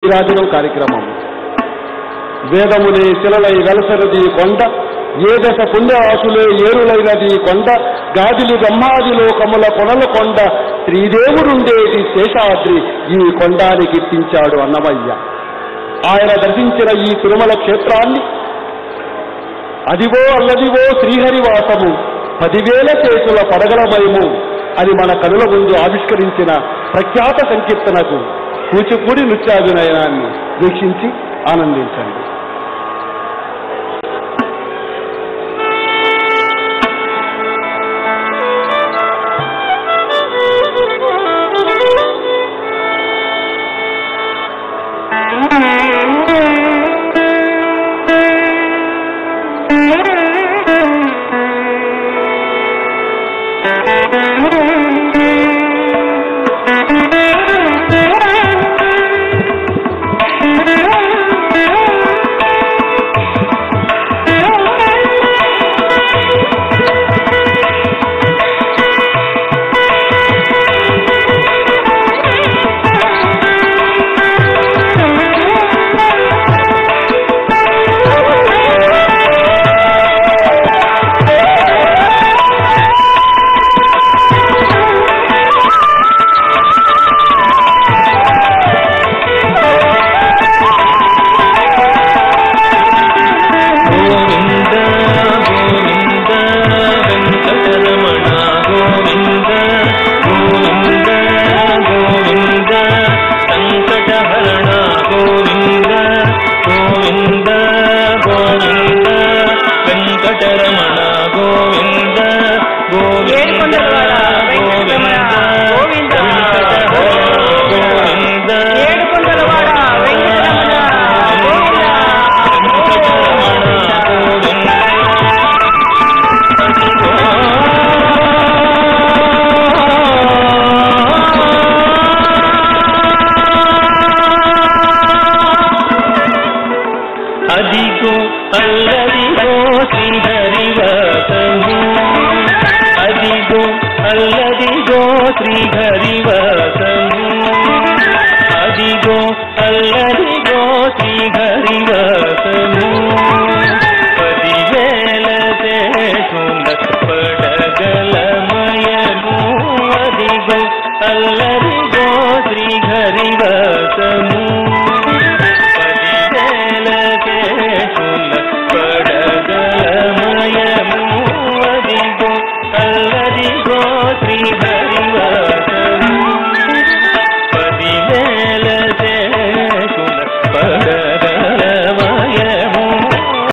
రాజనం కార్యక్రమం వేదమునే శిలలై వెలసరది కొండ ఏ దశ పుణ్యవాసులే ఏరులైనది కొండ గాదిలి బ్రహ్మాది లోకముల కొనల కొండ శ్రీదేవుడుండేది శేషాద్రి ఈ కొండానికి ఇప్పించాడు అన్నమయ్య. ఆయన దర్శించిన ఈ తిరుమల క్షేత్రాన్ని అదివో అల్లదివో శ్రీహరివాసము 10,000 చేతుల పడగలమయము అని మన కనుల ముందు ఆవిష్కరించిన ప్రఖ్యాత సంకీర్తనకు కూచిపూడి నృత్యాభినయాన్ని వీక్షించి ఆనందించండి. అదిగో అల్లదిగో శ్రీహరివాసము అదిగో అల్లదిగో శ్రీహరివాసము అదిగో అల్ల